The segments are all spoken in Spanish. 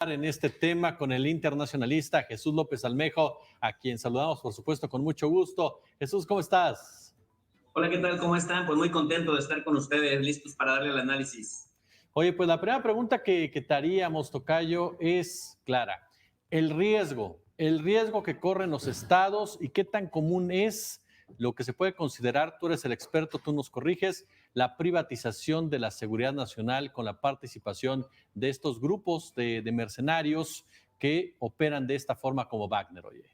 En este tema con el internacionalista Jesús López Almejo, a quien saludamos, por supuesto, con mucho gusto. Jesús, ¿cómo estás? Hola, ¿qué tal? ¿Cómo están? Pues muy contento de estar con ustedes, listos para darle el análisis. Oye, pues la primera pregunta que te haríamos, tocayo, es clara. El riesgo que corren los estados y qué tan común es lo que se puede considerar, tú eres el experto, tú nos corriges, la privatización de la seguridad nacional con la participación de estos grupos de mercenarios que operan de esta forma como Wagner, oye.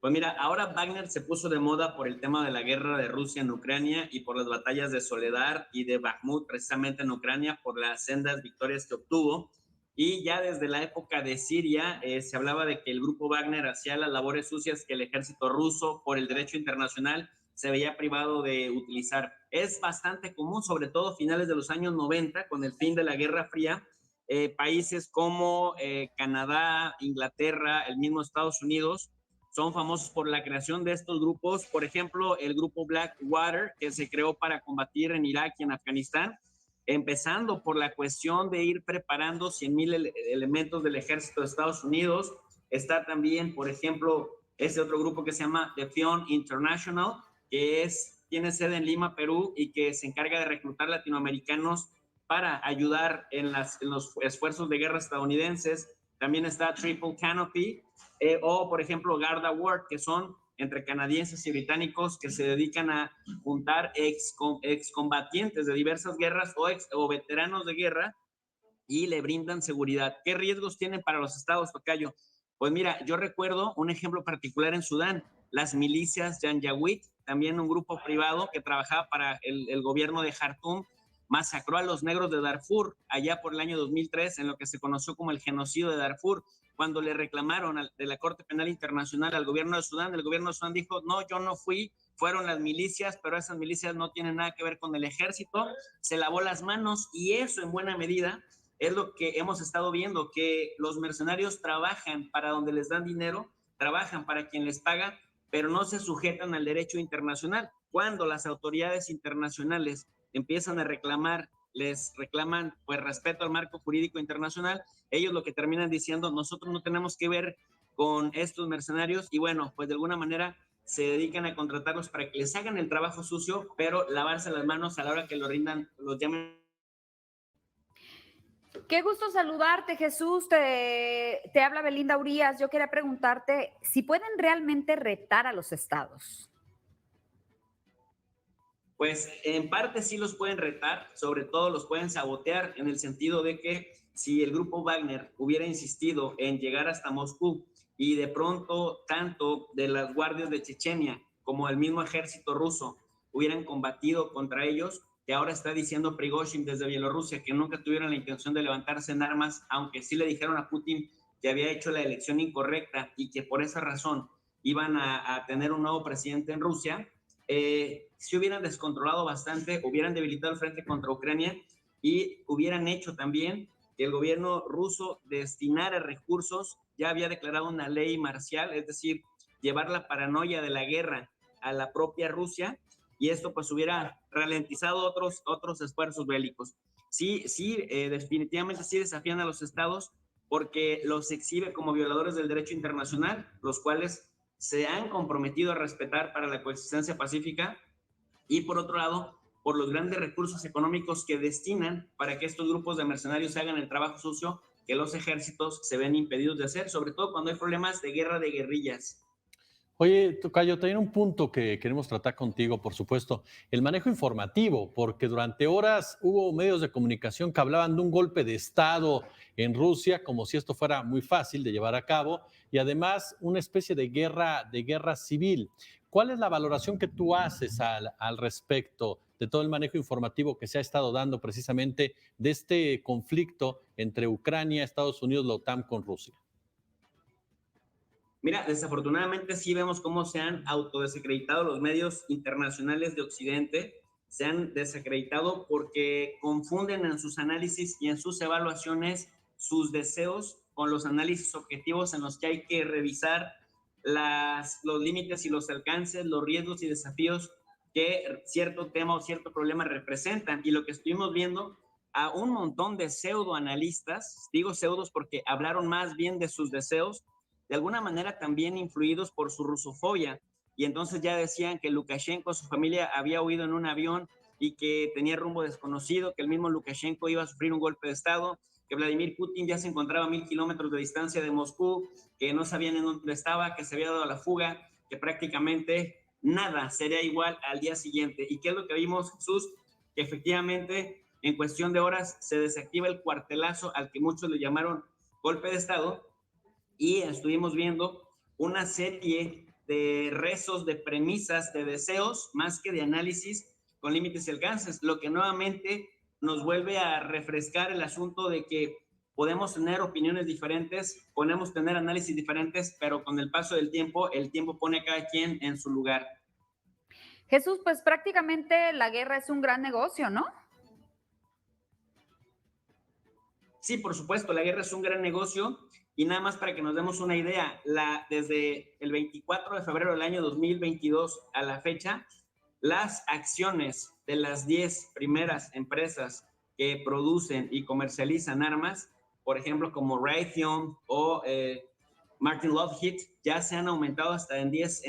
Pues mira, ahora Wagner se puso de moda por el tema de la guerra de Rusia en Ucrania y por las batallas de Soledar y de Bakhmut, precisamente en Ucrania, por las sendas victorias que obtuvo. Y ya desde la época de Siria se hablaba de que el grupo Wagner hacía las labores sucias que el ejército ruso, por el derecho internacional, se veía privado de utilizar. Es bastante común, sobre todo a finales de los años 90, con el fin de la Guerra Fría, países como Canadá, Inglaterra, el mismo Estados Unidos, son famosos por la creación de estos grupos. Por ejemplo, el grupo Blackwater, que se creó para combatir en Irak y en Afganistán, empezando por la cuestión de ir preparando 100,000 elementos del ejército de Estados Unidos. Está también, por ejemplo, ese otro grupo que se llama Defiant International, que tiene sede en Lima, Perú, y que se encarga de reclutar latinoamericanos para ayudar en los esfuerzos de guerra estadounidenses. También está Triple Canopy, o por ejemplo Garda Award, que son entre canadienses y británicos que se dedican a juntar excombatientes de diversas guerras o veteranos de guerra y le brindan seguridad. ¿Qué riesgos tienen para los estados, tocayo? Pues mira, yo recuerdo un ejemplo particular en Sudán, las milicias Janjaweed, también un grupo privado que trabajaba para el gobierno de Jartum, masacró a los negros de Darfur allá por el año 2003 en lo que se conoció como el genocidio de Darfur. Cuando le reclamaron de la Corte Penal Internacional al gobierno de Sudán, el gobierno de Sudán dijo, no, yo no fui, fueron las milicias, pero esas milicias no tienen nada que ver con el ejército, se lavó las manos y eso en buena medida es lo que hemos estado viendo, que los mercenarios trabajan para donde les dan dinero, trabajan para quien les paga, pero no se sujetan al derecho internacional. Cuando las autoridades internacionales empiezan a reclamar, les reclaman pues respeto al marco jurídico internacional, ellos lo que terminan diciendo, nosotros no tenemos que ver con estos mercenarios y bueno, pues de alguna manera se dedican a contratarlos para que les hagan el trabajo sucio, pero lavarse las manos a la hora que lo rindan, los llamen. Qué gusto saludarte, Jesús. Te habla Belinda Urías. Yo quería preguntarte si pueden realmente retar a los estados. Pues en parte sí los pueden retar, sobre todo los pueden sabotear en el sentido de que si el grupo Wagner hubiera insistido en llegar hasta Moscú y de pronto tanto de las guardias de Chechenia como el mismo ejército ruso hubieran combatido contra ellos, que ahora está diciendo Prigozhin desde Bielorrusia que nunca tuvieron la intención de levantarse en armas, aunque sí le dijeron a Putin que había hecho la elección incorrecta y que por esa razón iban a tener un nuevo presidente en Rusia, si hubieran descontrolado bastante, hubieran debilitado el frente contra Ucrania y hubieran hecho también que el gobierno ruso destinara recursos, ya había declarado una ley marcial, es decir, llevar la paranoia de la guerra a la propia Rusia, y esto pues hubiera ralentizado otros esfuerzos bélicos. Sí, definitivamente sí desafían a los estados porque los exhibe como violadores del derecho internacional, los cuales se han comprometido a respetar para la coexistencia pacífica, y por otro lado, por los grandes recursos económicos que destinan para que estos grupos de mercenarios hagan el trabajo sucio que los ejércitos se ven impedidos de hacer, sobre todo cuando hay problemas de guerra de guerrillas. Oye, tocayo, también un punto que queremos tratar contigo, por supuesto, el manejo informativo, porque durante horas hubo medios de comunicación que hablaban de un golpe de Estado en Rusia, como si esto fuera muy fácil de llevar a cabo, y además una especie de guerra civil. ¿Cuál es la valoración que tú haces al respecto de todo el manejo informativo que se ha estado dando precisamente de este conflicto entre Ucrania, Estados Unidos, la OTAN con Rusia? Mira, desafortunadamente sí vemos cómo se han autodesacreditado los medios internacionales de Occidente, se han desacreditado porque confunden en sus análisis y en sus evaluaciones sus deseos con los análisis objetivos en los que hay que revisar los límites y los alcances, los riesgos y desafíos que cierto tema o cierto problema representan. Y lo que estuvimos viendo a un montón de pseudoanalistas, digo pseudos porque hablaron más bien de sus deseos, de alguna manera también influidos por su rusofobia, y entonces ya decían que Lukashenko, su familia, había huido en un avión y que tenía rumbo desconocido, que el mismo Lukashenko iba a sufrir un golpe de Estado, que Vladimir Putin ya se encontraba a 1000 kilómetros de distancia de Moscú, que no sabían en dónde estaba, que se había dado a la fuga, que prácticamente nada sería igual al día siguiente. ¿Y qué es lo que vimos, Jesús? Que efectivamente en cuestión de horas se desactiva el cuartelazo al que muchos le llamaron golpe de Estado, y estuvimos viendo una serie de rezos, de premisas, de deseos, más que de análisis con límites y alcances, lo que nuevamente nos vuelve a refrescar el asunto de que podemos tener opiniones diferentes, podemos tener análisis diferentes, pero con el paso del tiempo, el tiempo pone a cada quien en su lugar. Jesús, pues prácticamente la guerra es un gran negocio, ¿no? Sí, por supuesto, la guerra es un gran negocio, y nada más para que nos demos una idea, desde el 24 de febrero del año 2022 a la fecha, las acciones de las 10 primeras empresas que producen y comercializan armas, por ejemplo, como Raytheon o Martin Lockheed, ya se han aumentado hasta en 10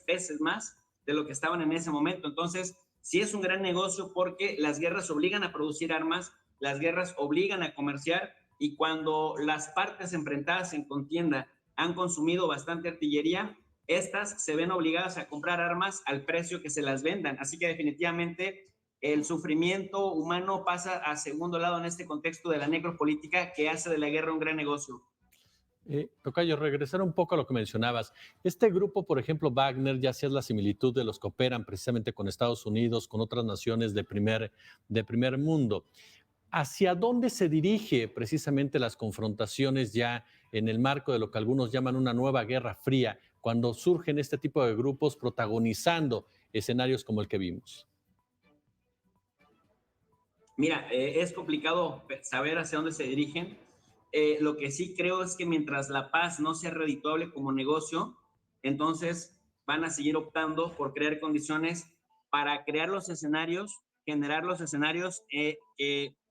veces más de lo que estaban en ese momento. Entonces, sí es un gran negocio porque las guerras obligan a producir armas, las guerras obligan a comerciar, y cuando las partes enfrentadas en contienda han consumido bastante artillería, estas se ven obligadas a comprar armas al precio que se las vendan. Así que definitivamente el sufrimiento humano pasa a segundo lado en este contexto de la necropolítica que hace de la guerra un gran negocio. Tocayo, regresar un poco a lo que mencionabas. Este grupo, por ejemplo, Wagner, ya hacías la similitud de los que operan precisamente con Estados Unidos, con otras naciones de primer mundo. ¿Hacia dónde se dirige precisamente las confrontaciones ya en el marco de lo que algunos llaman una nueva guerra fría, cuando surgen este tipo de grupos protagonizando escenarios como el que vimos? Mira, es complicado saber hacia dónde se dirigen. Lo que sí creo es que mientras la paz no sea redituable como negocio, entonces van a seguir optando por crear condiciones para crear los escenarios, generar los escenarios que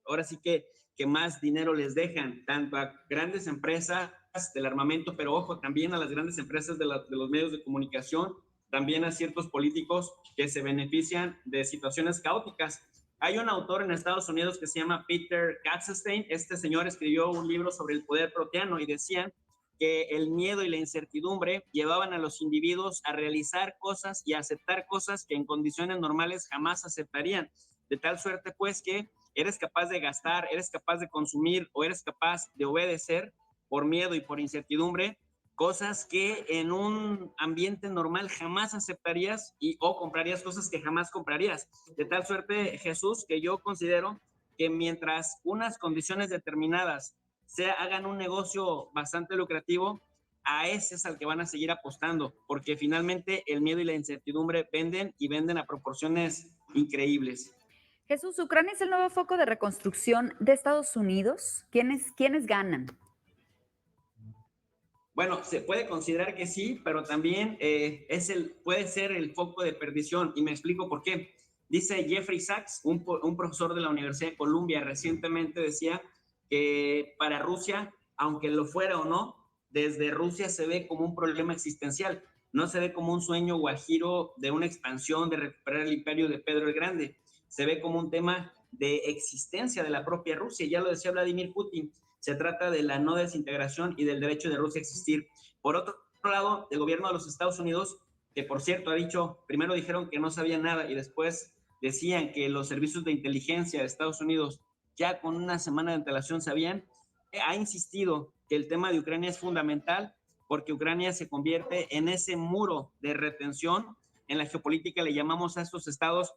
ahora sí que más dinero les dejan, tanto a grandes empresas del armamento, pero ojo, también a las grandes empresas de los medios de comunicación, también a ciertos políticos que se benefician de situaciones caóticas. Hay un autor en Estados Unidos que se llama Peter Katzenstein. Este señor escribió un libro sobre el poder proteano y decían que el miedo y la incertidumbre llevaban a los individuos a realizar cosas y a aceptar cosas que en condiciones normales jamás aceptarían. De tal suerte, pues, que eres capaz de gastar, eres capaz de consumir o eres capaz de obedecer por miedo y por incertidumbre, cosas que en un ambiente normal jamás aceptarías o comprarías cosas que jamás comprarías. De tal suerte, Jesús, que yo considero que mientras unas condiciones determinadas hagan un negocio bastante lucrativo, a ese es al que van a seguir apostando, porque finalmente el miedo y la incertidumbre venden, y venden a proporciones increíbles. Jesús, ¿Ucrania es el nuevo foco de reconstrucción de Estados Unidos? ¿Quiénes ganan? Bueno, se puede considerar que sí, pero también puede ser el foco de perdición, y me explico por qué. Dice Jeffrey Sachs, un profesor de la Universidad de Columbia, recientemente decía que para Rusia, aunque lo fuera o no, desde Rusia se ve como un problema existencial, no se ve como un sueño guajiro de una expansión, de recuperar el imperio de Pedro el Grande, se ve como un tema de existencia de la propia Rusia. Ya lo decía Vladimir Putin, se trata de la no desintegración y del derecho de Rusia a existir. Por otro lado, el gobierno de los Estados Unidos, que por cierto ha dicho, primero dijeron que no sabían nada y después decían que los servicios de inteligencia de Estados Unidos ya con una semana de antelación sabían, ha insistido que el tema de Ucrania es fundamental porque Ucrania se convierte en ese muro de retención. En la geopolítica le llamamos a estos estados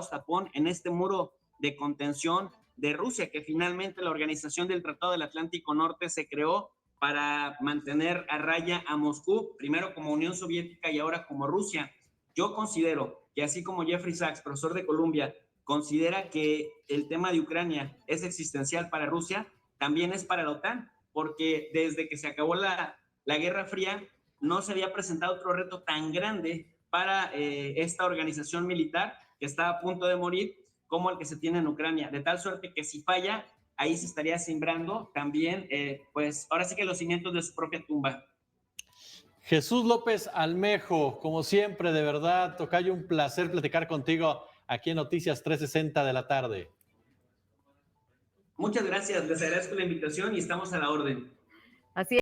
tapón, en este muro de contención de Rusia, que finalmente la Organización del Tratado del Atlántico Norte se creó para mantener a raya a Moscú, primero como Unión Soviética y ahora como Rusia. Yo considero que así como Jeffrey Sachs, profesor de Columbia, considera que el tema de Ucrania es existencial para Rusia, también es para la OTAN, porque desde que se acabó la Guerra Fría no se había presentado otro reto tan grande para esta organización militar que estaba a punto de morir, como el que se tiene en Ucrania, de tal suerte que si falla, ahí se estaría sembrando también, pues ahora sí que los cimientos de su propia tumba. Jesús López Almejo, como siempre, de verdad, tocayo, un placer platicar contigo aquí en Noticias 360 de la tarde. Muchas gracias, les agradezco la invitación y estamos a la orden. Así es.